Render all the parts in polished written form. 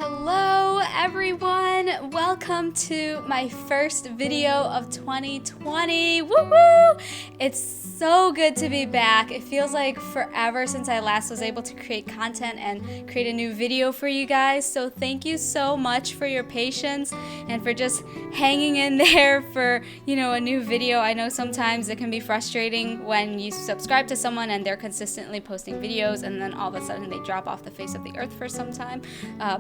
Hello everyone, welcome to my first video of 2020. Woohoo! It's so good to be back. It feels like forever since I last was able to create content and create a new video for you guys. So thank you so much for your patience and for just hanging in there for, a new video. I know sometimes it can be frustrating when you subscribe to someone and they're consistently posting videos and then all of a sudden they drop off the face of the earth for some time.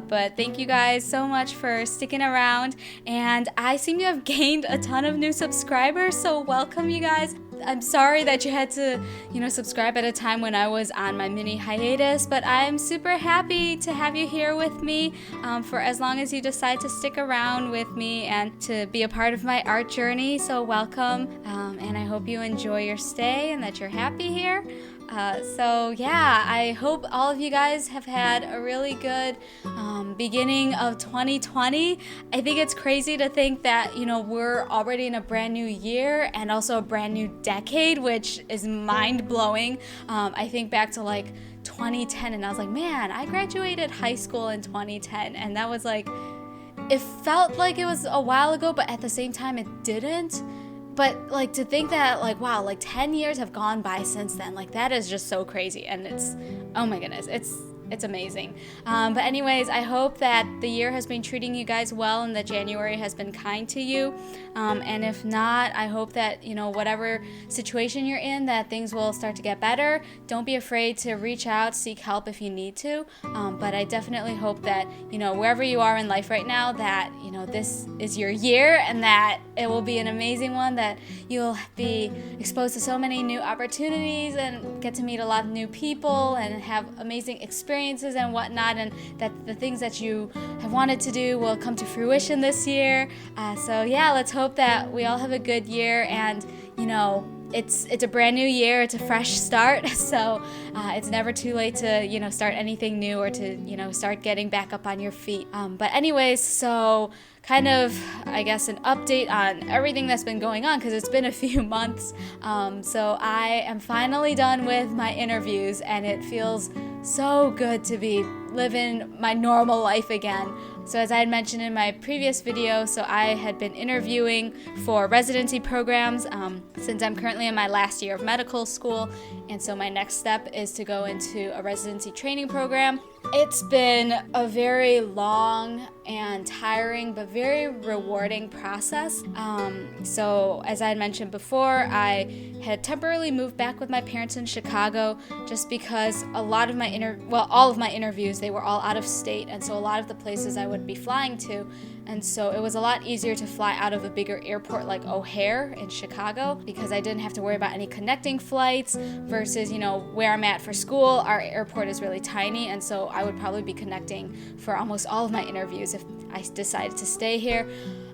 But thank you guys so much for sticking around, and I seem to have gained a ton of new subscribers, so welcome you guys. I'm sorry that you had to, subscribe at a time when I was on my mini hiatus, but I'm super happy to have you here with me for as long as you decide to stick around with me and to be a part of my art journey. So welcome, and I hope you enjoy your stay and that you're happy here. I hope all of you guys have had a really good beginning of 2020. I think it's crazy to think that, we're already in a brand new year and also a brand new decade, which is mind-blowing. I think back to 2010 and I was like, man, I graduated high school in 2010, and that was it felt like it was a while ago, but at the same time it didn't. But to think that 10 years have gone by since then, that is just so crazy, and it's, oh my goodness, it's amazing. But anyways, I hope that the year has been treating you guys well and that January has been kind to you. And if not, I hope that, whatever situation you're in, that things will start to get better. Don't be afraid to reach out, seek help if you need to. But I definitely hope that, wherever you are in life right now, that, this is your year and that it will be an amazing one, that you'll be exposed to so many new opportunities and get to meet a lot of new people and have amazing experiences and whatnot, and that the things that you have wanted to do will come to fruition this year. Let's hope that we all have a good year, and it's a brand new year, it's a fresh start, so it's never too late to start anything new or to start getting back up on your feet. But anyways, so kind of, I guess, an update on everything that's been going on, because it's been a few months. So I am finally done with my interviews, and it feels so good to be living my normal life again. So as I had mentioned in my previous video, so I had been interviewing for residency programs since I'm currently in my last year of medical school, and so my next step is to go into a residency training program. It's been a very long and tiring but very rewarding process. So as I had mentioned before, I had temporarily moved back with my parents in Chicago just because all of my interviews, they were all out of state, and so a lot of the places I would be flying to, and so it was a lot easier to fly out of a bigger airport like O'Hare in Chicago, because I didn't have to worry about any connecting flights versus, where I'm at for school. Our airport is really tiny, and so I would probably be connecting for almost all of my interviews if I decided to stay here.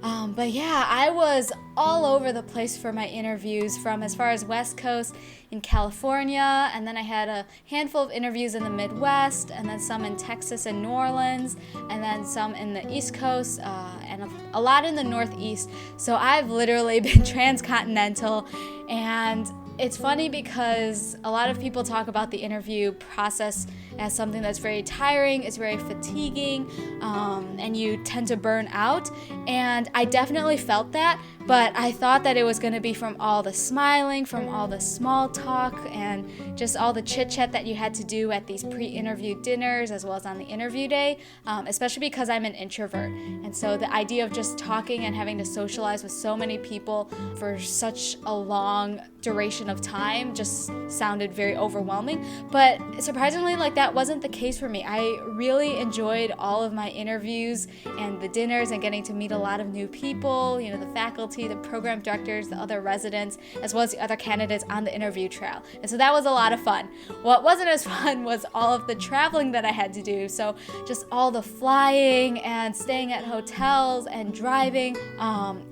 I was all over the place for my interviews, from as far as West Coast in California, and then I had a handful of interviews in the Midwest, and then some in Texas and New Orleans, and then some in the East Coast, and a lot in the Northeast. So I've literally been transcontinental, and it's funny because a lot of people talk about the interview process as something that's very tiring, it's very fatiguing, and you tend to burn out. And I definitely felt that, but I thought that it was going to be from all the smiling, from all the small talk, and just all the chit-chat that you had to do at these pre-interview dinners as well as on the interview day, especially because I'm an introvert. And so the idea of just talking and having to socialize with so many people for such a long duration of time just sounded very overwhelming. But surprisingly, that wasn't the case for me. I really enjoyed all of my interviews and the dinners and getting to meet a lot of new people, the faculty, the program directors, the other residents, as well as the other candidates on the interview trail. And so that was a lot of fun. What wasn't as fun was all of the traveling that I had to do. So just all the flying and staying at hotels and driving.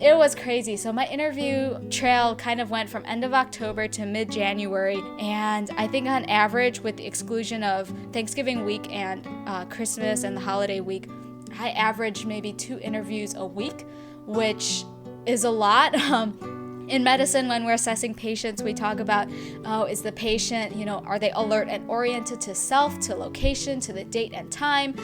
It was crazy. So my interview trail kind of went from end of October to mid-January, and I think on average, with the exclusion of Thanksgiving week and Christmas and the holiday week, I averaged maybe 2 interviews a week, which is a lot. In medicine, when we're assessing patients, we talk about, is the patient, are they alert and oriented to self, to location, to the date and time?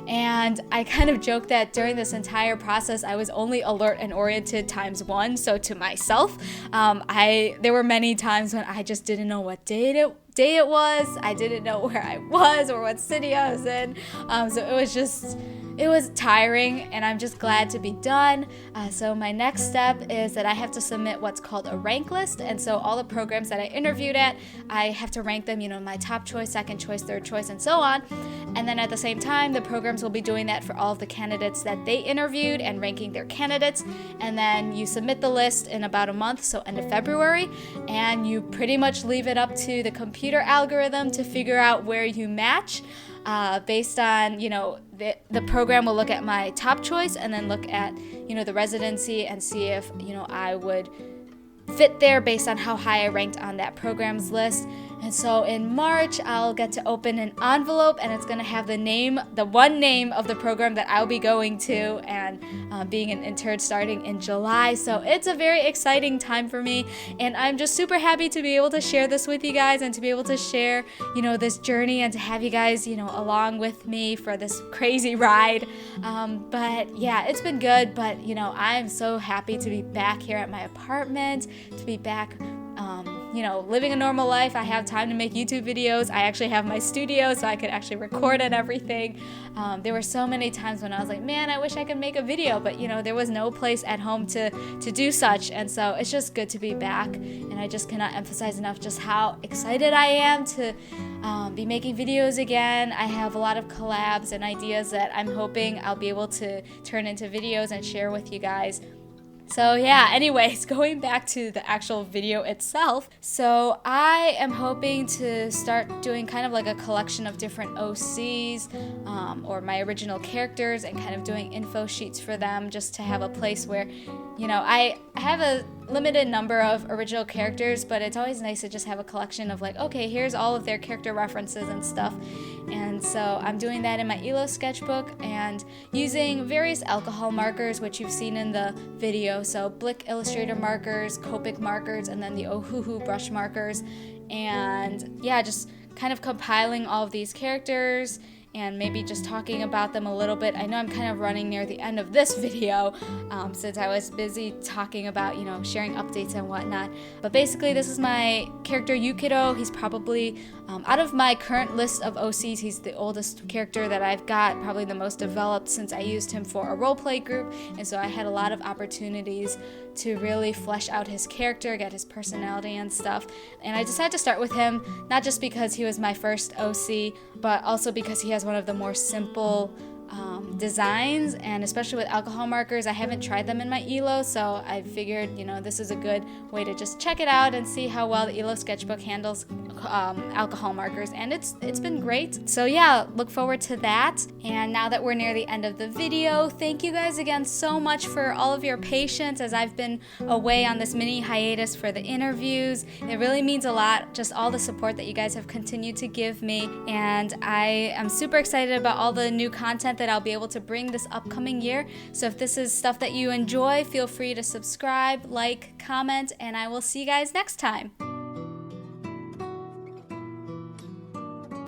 And I kind of joke that during this entire process, I was only alert and oriented times 1. So to myself, there were many times when I just didn't know what day it was. I didn't know where I was or what city I was in. So it was tiring, and I'm just glad to be done. So my next step is that I have to submit what's called a rank list. And so all the programs that I interviewed at, I have to rank them, my top choice, second choice, third choice, and so on. And then at the same time, the programs will be doing that for all of the candidates that they interviewed and ranking their candidates. And then you submit the list in about a month, so end of February, and you pretty much leave it up to the computer algorithm to figure out where you match. Based on, the program will look at my top choice and then look at, the residency and see if, I would fit there based on how high I ranked on that program's list. And so in March, I'll get to open an envelope, and it's going to have the one name of the program that I'll be going to, and being an intern starting in July. So it's a very exciting time for me, and I'm just super happy to be able to share this with you guys and to be able to share, this journey, and to have you guys, along with me for this crazy ride. But yeah, it's been good, but I'm so happy to be back here at my apartment, to be back living a normal life. I have time to make YouTube videos. I actually have my studio, so I could actually record and everything. There were so many times when I was like, man, I wish I could make a video, but there was no place at home to do such. And so it's just good to be back, and I just cannot emphasize enough just how excited I am to be making videos again. I have a lot of collabs and ideas that I'm hoping I'll be able to turn into videos and share with you guys. So yeah, anyways, going back to the actual video itself. So I am hoping to start doing kind of like a collection of different OCs or my original characters, and kind of doing info sheets for them, just to have a place where, I have a limited number of original characters, but it's always nice to just have a collection of like, okay, here's all of their character references and stuff. And so I'm doing that in my ELO sketchbook and using various alcohol markers, which you've seen in the video. So Blick Illustrator markers, Copic markers, and then the Ohuhu brush markers. And yeah, just kind of compiling all of these characters and maybe just talking about them a little bit. I know I'm kind of running near the end of this video since I was busy talking about, sharing updates and whatnot. But basically, this is my character Yuukiro. He's probably, out of my current list of OCs, he's the oldest character that I've got, probably the most developed, since I used him for a roleplay group. And so I had a lot of opportunities to really flesh out his character, get his personality and stuff. And I decided to start with him, not just because he was my first OC, but also because he has one of the more simple designs, and especially with alcohol markers, I haven't tried them in my ELO, so I figured, this is a good way to just check it out and see how well the ELO sketchbook handles alcohol markers, and it's been great. So yeah, look forward to that. And now that we're near the end of the video, thank you guys again so much for all of your patience as I've been away on this mini hiatus for the interviews. It really means a lot, just all the support that you guys have continued to give me, and I am super excited about all the new content that I'll be able to bring this upcoming year. So if this is stuff that you enjoy, feel free to subscribe, like, comment, and I will see you guys next time.